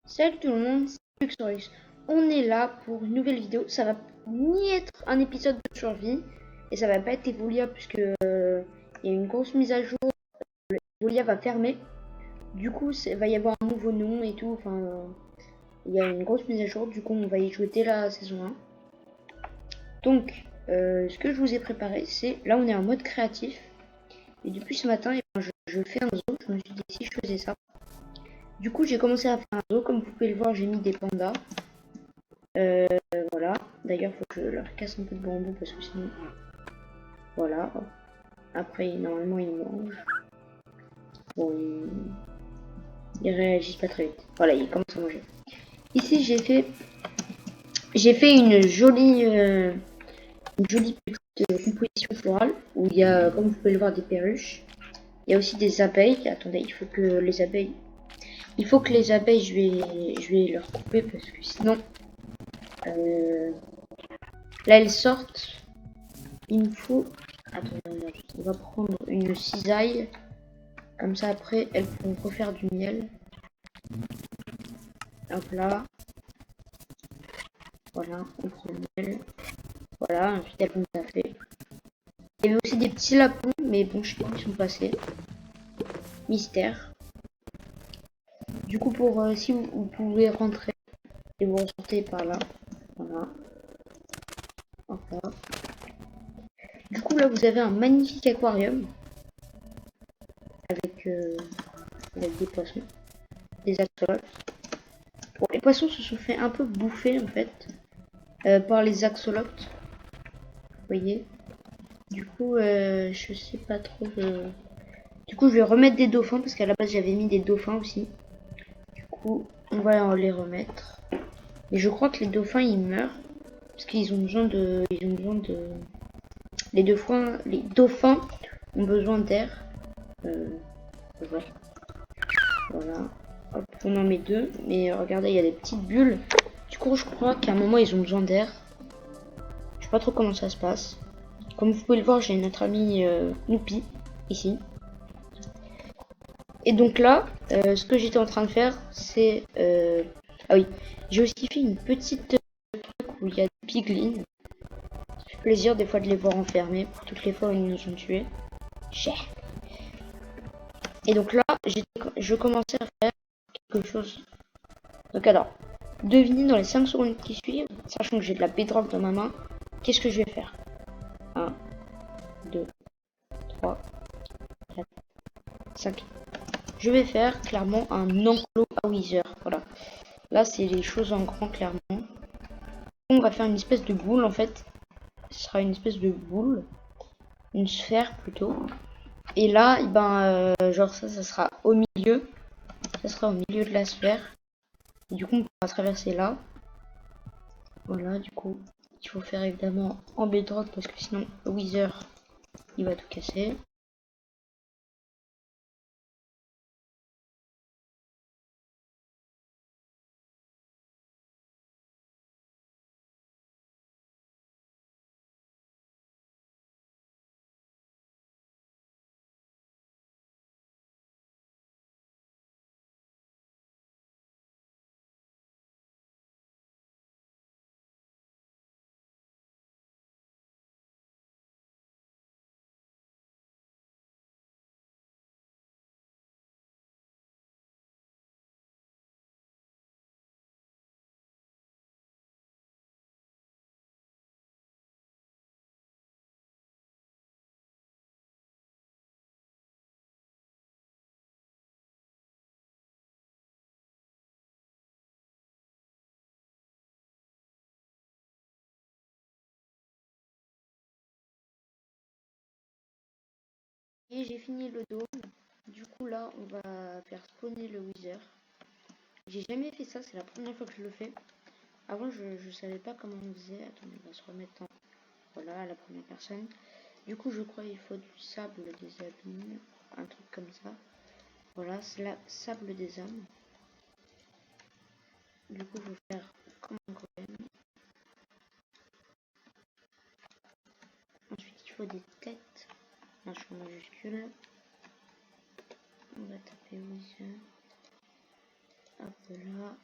Salut tout le monde, c'est Luxorix. On est là pour une nouvelle vidéo. Ça va ni être un épisode de survie et ça va pas être Evolia puisque il y a une grosse mise à jour. Evolia va fermer. Du coup, il va y avoir un nouveau nom et tout. Enfin, il y a une grosse mise à jour. Du coup, on va y jouer dès la saison 1. Donc, ce que je vous ai préparé, c'est là on est en mode créatif. Et depuis ce matin, je fais un zoo. Je me suis dit si je faisais ça. Du coup, j'ai commencé à faire un zoo. Comme vous pouvez le voir, j'ai mis des pandas. Voilà. D'ailleurs, faut que je leur casse un peu de bambou parce que sinon. Voilà. Après, normalement, ils mangent. Bon, ils réagissent pas très vite. Voilà, ils commencent à manger. Ici, j'ai fait une jolie petite composition florale où il y a, comme vous pouvez le voir, des perruches. Il y a aussi des abeilles. Attendez, il faut que les abeilles, je vais leur couper parce que sinon, là, elles sortent. Il me faut. Attendez, on va prendre une cisaille. Comme ça, après, elles pourront refaire du miel. Hop là. Voilà, on prend le miel. Voilà, ensuite elles vont taffer. Il y avait aussi des petits lapins, mais bon, je sais pas où ils sont passés. Mystère. Du coup, pour si vous pouvez rentrer et vous ressortez par là. Voilà. Voilà. Du coup, là, vous avez un magnifique aquarium avec, avec des poissons, des axolotes. Bon, les poissons se sont fait un peu bouffer en fait par les axolotes. Vous voyez. Du coup, je sais pas trop. Du coup, je vais remettre des dauphins parce qu'à la base j'avais mis des dauphins aussi. Du coup, on va les remettre. Mais je crois que les dauphins ils meurent parce qu'ils ont besoin de, les dauphins ont besoin d'air. Ouais. Voilà. Hop, on en met deux. Mais regardez, il y a des petites bulles. Du coup, je crois qu'à un moment ils ont besoin d'air. Je sais pas trop comment ça se passe. Comme vous pouvez le voir, j'ai notre ami Noupi ici. Et donc là, ce que j'étais en train de faire, c'est... Ah oui, j'ai aussi fait une petite truc où il y a des piglins. Ça fait plaisir des fois de les voir enfermés pour toutes les fois où ils nous ont tués. Et donc là, je commençais à faire quelque chose. Donc alors, devinez dans les 5 secondes qui suivent, sachant que j'ai de la bedrock dans ma main, qu'est-ce que je vais faire? 1, 2, 3, 4, 5. Je vais faire clairement un enclos à Wither. Voilà. Là, c'est les choses en grand, clairement. On va faire une espèce de boule, en fait. Ce sera une espèce de boule. Une sphère, plutôt. Et là, genre ça sera au milieu. Ça sera au milieu de la sphère. Et du coup, on pourra traverser là. Voilà, du coup, il faut faire évidemment en bedrock parce que sinon, le Wither, il va tout casser. Et j'ai fini le dôme. Du coup, là, on va faire spawner le Wither. J'ai jamais fait ça, c'est la première fois que je le fais. Avant, je savais pas comment on faisait. Attendez, on va se remettre en... Voilà, à la première personne. Du coup, je crois qu'il faut du sable des abîmes. Un truc comme ça. Voilà, c'est la sable des âmes. Du coup, il faut faire comme un golem. Ensuite, il faut des têtes. Un champ majuscule. On va taper Wither. Hop là.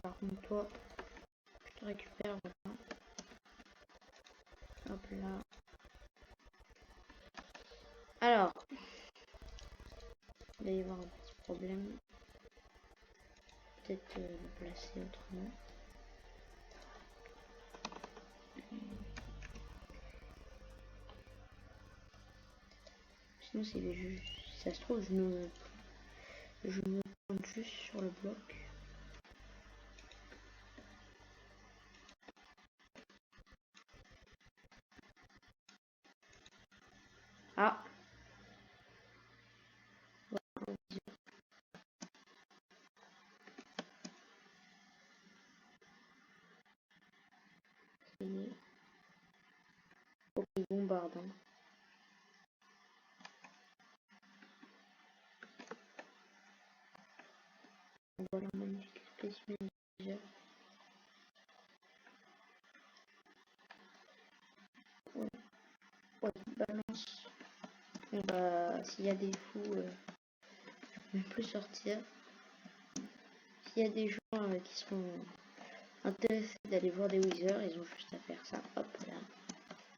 Par contre, toi, je te récupère, voilà. Hop là. Alors, il va y avoir un petit problème. Peut-être le placer autrement. Sinon, c'est juste. Si ça se trouve, je me plante juste sur le bloc. Ah. Faut qu'il bombarde. Hein. Voilà, magnifique spécimen déjà. Ouais, ouais, balance. Bah, s'il y a des fous, on peut sortir. S'il y a des gens qui sont intéressés d'aller voir des Wizards, ils ont juste à faire ça. Hop là.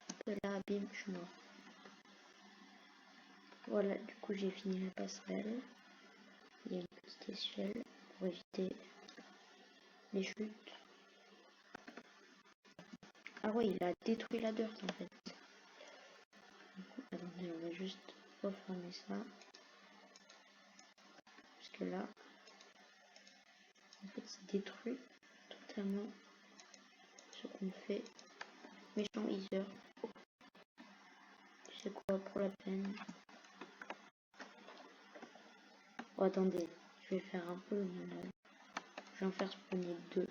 Hop là, bim, je suis mort. Voilà, du coup j'ai fini la passerelle. Il y a une petite échelle pour éviter les chutes. Ah ouais, il a détruit la dirt en fait. Du coup, attendez, on va juste refermer ça. Parce que là, en fait, c'est détruit totalement ce qu'on fait. Méchant Ether. Tu sais quoi, pour la peine. Oh, attendez, je vais faire un peu le malade. Je vais en faire spawner 2.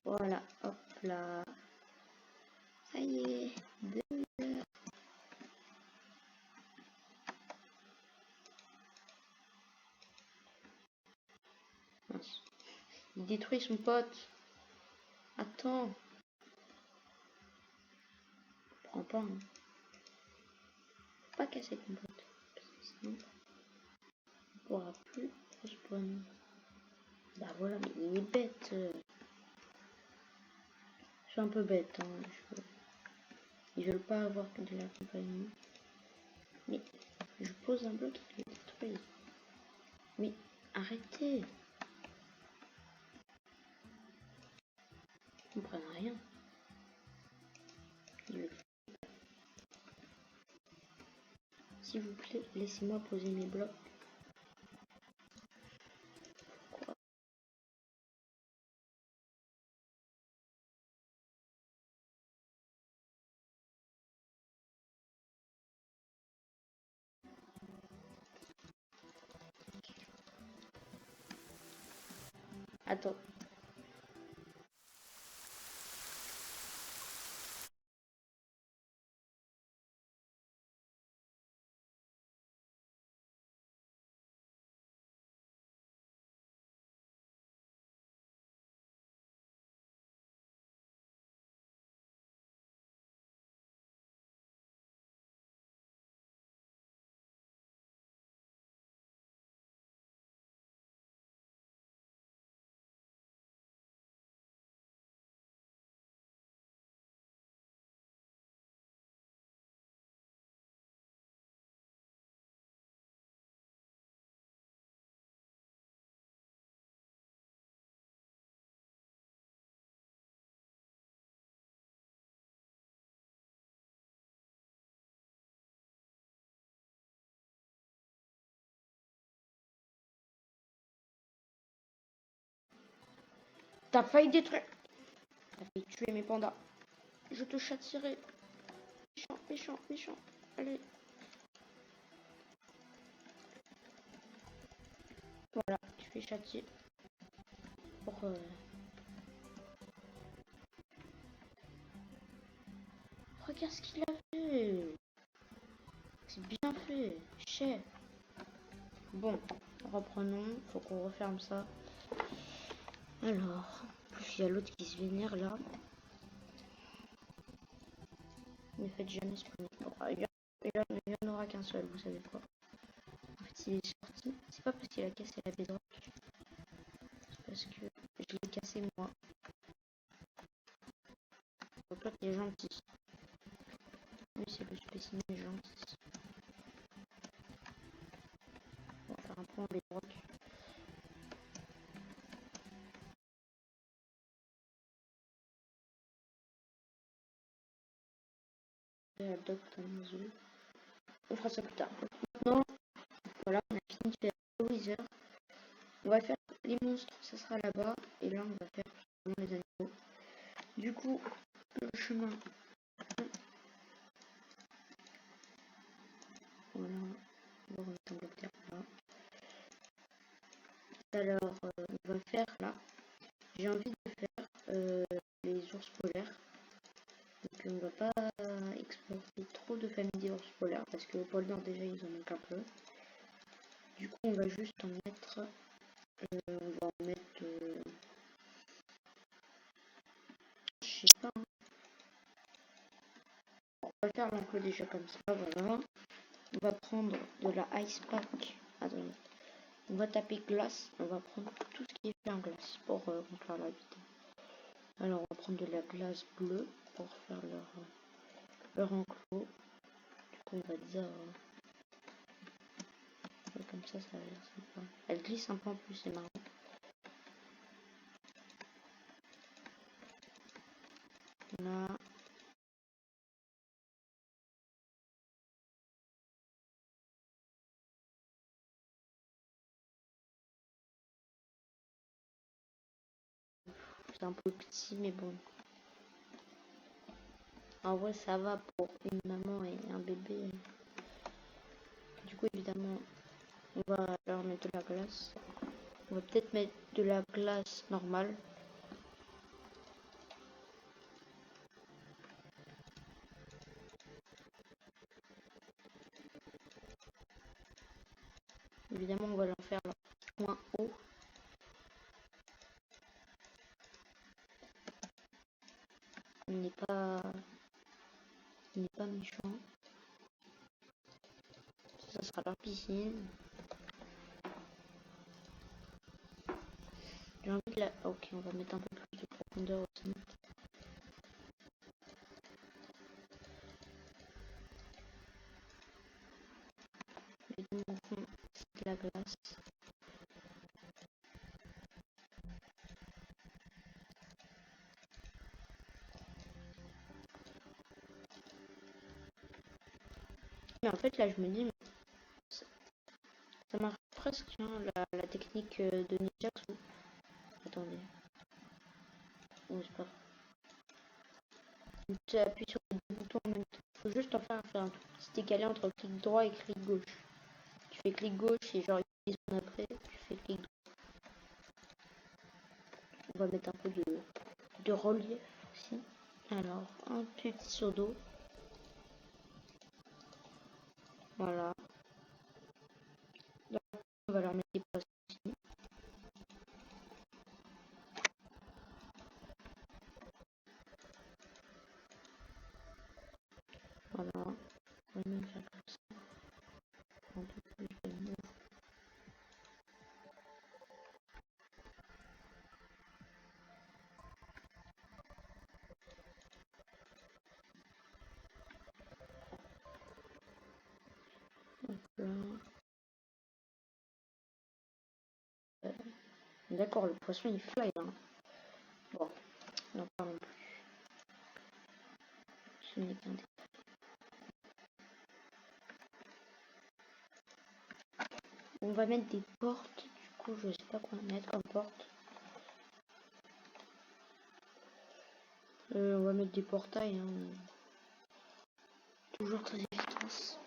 Voilà, hop là. Ça y est, 2 heures. Mince. Il détruit son pote. Attends. Prends pas, hein. Faut pas casser ton pote. Sinon, on pourra plus respawn. Bah voilà, mais il est bête. Je suis un peu bête, hein. Ils veulent pas avoir que de la compagnie. Mais je pose un bloc et le détruit. Mais arrêtez. Ils comprennent rien. S'il vous plaît, laissez-moi poser mes blocs. Quoi? Attends. T'as failli détruire. T'as failli tuer mes pandas. Je te châtierai. Méchant, méchant, méchant. Allez. Voilà, tu fais châtier. Pour regarde ce qu'il a fait. C'est bien fait. Chef. Bon, reprenons. Faut qu'on referme ça. Alors, en plus il y a l'autre qui se vénère là. Ne faites jamais spawner. Bon, il y en aura qu'un seul, vous savez quoi. En fait, s'il est sorti, c'est pas parce qu'il a cassé la bedrock, c'est parce que je l'ai cassé moi. Donc là, il est gentil. Oui, c'est le spécimen gentil. On va faire un point en bedrock. Adopte un oiseau. On fera ça plus tard. Maintenant, voilà, on a fini de faire le wither. On va faire les monstres, ça sera là-bas. Et là, on va faire les animaux. Du coup, le chemin. Voilà. On va remettre un bloc de terre là. Alors, on va faire là. J'ai envie de faire les ours polaires. Donc, on va pas exporter trop de familles d'ours polaires parce que au pôle Nord, déjà, ils en manquent un peu. Du coup, on va juste en mettre. On va en mettre. Je sais pas. Hein. On va faire l'enclos déjà comme ça, voilà. On va prendre de la ice pack. Attendez. On va taper glace. On va prendre tout ce qui est fait en glace pour faire la vidéo. Alors, on va prendre de la glace bleue pour faire leur enclos. Du coup, on va dire. Comme ça va l'air sympa. Elle glisse un peu en plus, c'est marrant. Là. C'est un peu petit, mais bon. En vrai, ça va pour une maman et un bébé. Du coup, évidemment, on va leur mettre de la glace. On va peut-être mettre de la glace normale. Évidemment, on va leur faire leur point haut. Il n'est pas méchant. Ça sera leur piscine. J'ai envie de la... Ok, on va mettre un peu plus de profondeur aussi. Évidemment, on fond de la glace. Mais en fait, là, je me dis, ça marche presque, hein, la technique de Ninjaxu. Attendez. Oh, c'est pas grave. Tu appuies sur les deux boutons en même temps. Faut juste en faire un tout petit décalé entre clic droit et clic gauche. Tu fais clic gauche et genre 10 secondes après, tu fais clic droit. On va mettre un peu de relief aussi. Alors, un petit seau d'eau. Voilà. Là, on va leur mettre des poissons aussi. Voilà. On va même faire comme ça. Un peu plus de mou. Donc là. D'accord, le poisson il fly. Hein. Bon, n'en parlons plus. Ce n'est qu'un détail. On va mettre des portes. Du coup, je sais pas quoi mettre comme porte. On va mettre des portails. Hein. Toujours très efficace.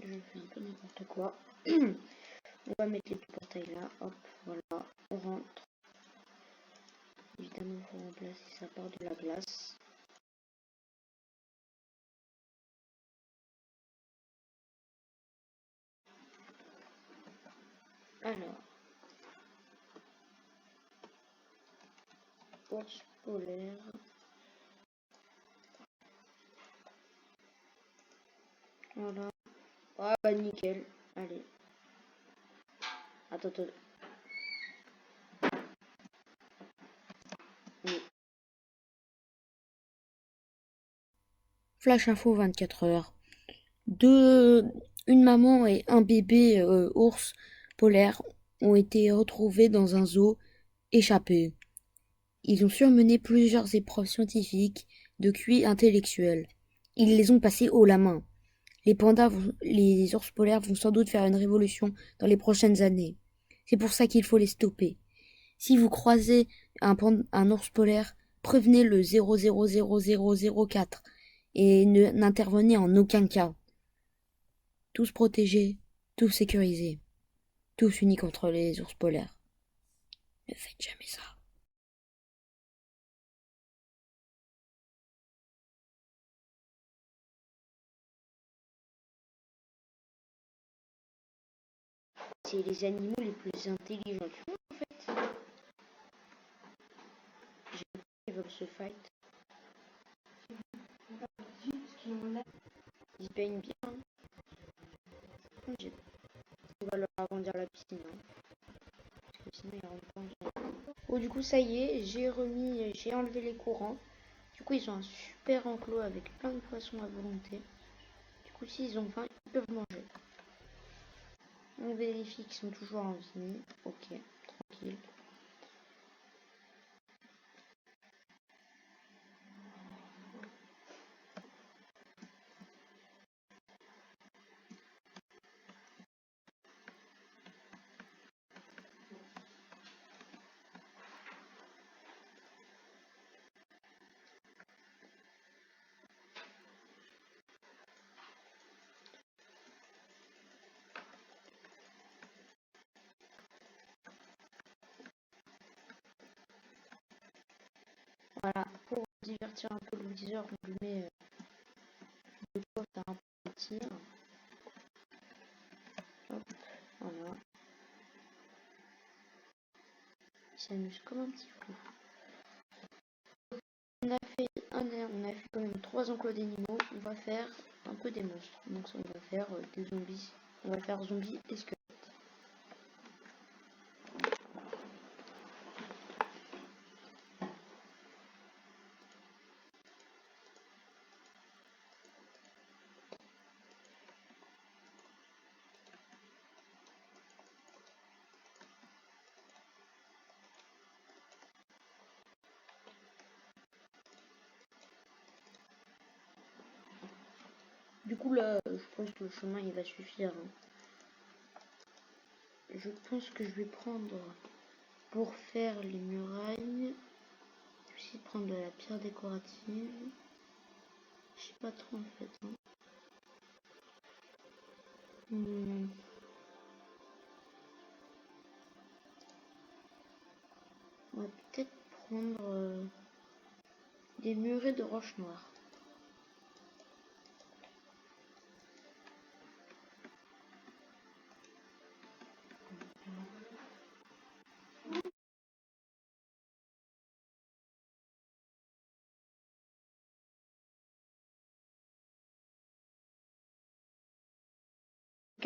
Je fais un peu n'importe quoi. On va mettre les portails là. Hop, voilà. On rentre. Évidemment, il faut remplacer ça par de la glace. Alors, ours polaire. Voilà. Ah bah nickel. Allez. Attends. Oui. Flash info 24 heures. Une maman et un bébé ours polaire ont été retrouvés dans un zoo échappé. Ils ont surmené plusieurs épreuves scientifiques de QI intellectuel. Ils les ont passées haut la main. Les ours polaires vont sans doute faire une révolution dans les prochaines années. C'est pour ça qu'il faut les stopper. Si vous croisez un ours polaire, prévenez le 000004 et n'intervenez en aucun cas. Tous protégés, tous sécurisés, tous unis contre les ours polaires. Ne faites jamais ça. C'est les animaux les plus intelligents du monde en fait. Ils veulent se fight. Ils se baignent bien. Hein. On va leur agrandir la piscine. Hein. Parce que sinon ils rentrent pas en général. Bon du coup ça y est, j'ai enlevé les courants. Du coup ils ont un super enclos avec plein de poissons à volonté. Du coup s'ils ont faim, ils peuvent manger. On vérifie qu'ils sont toujours en vie. Ok, tranquille. Voilà, pour divertir un peu le viseur, on lui met de quoi faire un peu de tir. Hop, voilà. Il s'amuse comme un petit fou. On a fait quand même 3 enclos d'animaux. On va faire un peu des monstres. Donc on va faire des zombies. On va faire zombies et squelettes. Du coup là, je pense que le chemin il va suffire. Hein. Je pense que je vais prendre pour faire les murailles. Je vais essayer de prendre de la pierre décorative. Je sais pas trop en fait. Hein. On va peut-être prendre des murets de roches noires.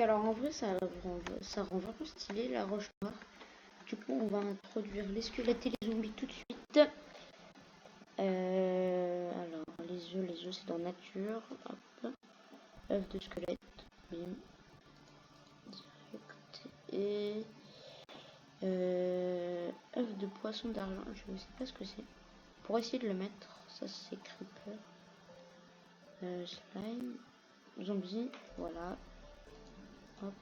Alors en vrai ça rend vraiment stylé la roche noire. Du coup on va introduire les squelettes et les zombies tout de suite. Alors les œufs c'est dans nature. Hop. œufs de squelette. Bim. Direct. Et œufs de poisson d'argent. Je ne sais pas ce que c'est. Pour essayer de le mettre, ça c'est creeper. Slime. Zombie. Voilà. Hop.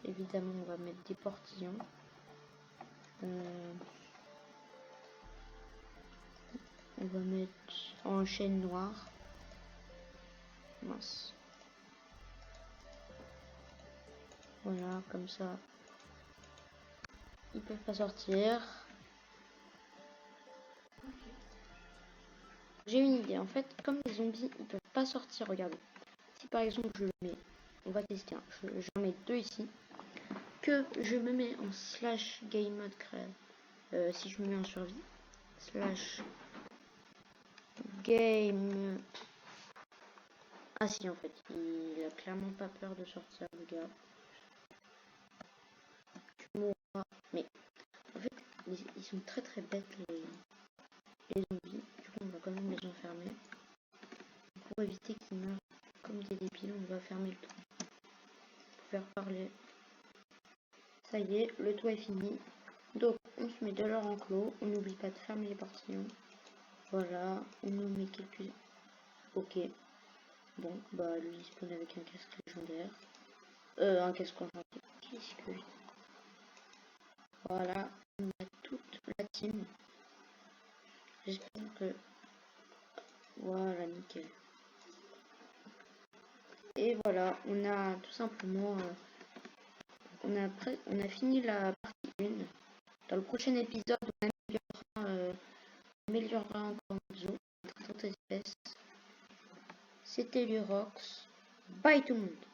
Évidemment on va mettre des portillons. On va mettre en chaîne noire. Mince. Voilà, comme ça. Ils peuvent pas sortir. J'ai une idée. En fait, comme les zombies, ils peuvent pas sortir. Regardez. Si par exemple je le mets, on va tester. Hein, j'en mets 2 ici. Que je me mets en slash game mode créa. Si je me mets en survie. Slash game Ah si, en fait, il a clairement pas peur de sortir, le gars. Tu mourras. Mais en fait, ils sont très très bêtes, les zombies. Du coup, on va quand même les enfermer. Pour éviter qu'ils meurent comme des débiles, on va fermer le trou. Pour faire parler. Ça y est, le toit est fini. Donc, on se met de leur enclos. On n'oublie pas de fermer les portillons. Voilà, on nous met quelques... Ok. Bon, bah lui il spawn avec un casque légendaire. Un casque enchanté. Qu'est-ce que je dis? Voilà, on a toute la team. J'espère que... Voilà, nickel. Et voilà, on a tout simplement... on a fini la partie 1. Dans le prochain épisode, on améliorera encore notre zone, notre espèce. C'était Lurox. Bye tout le monde.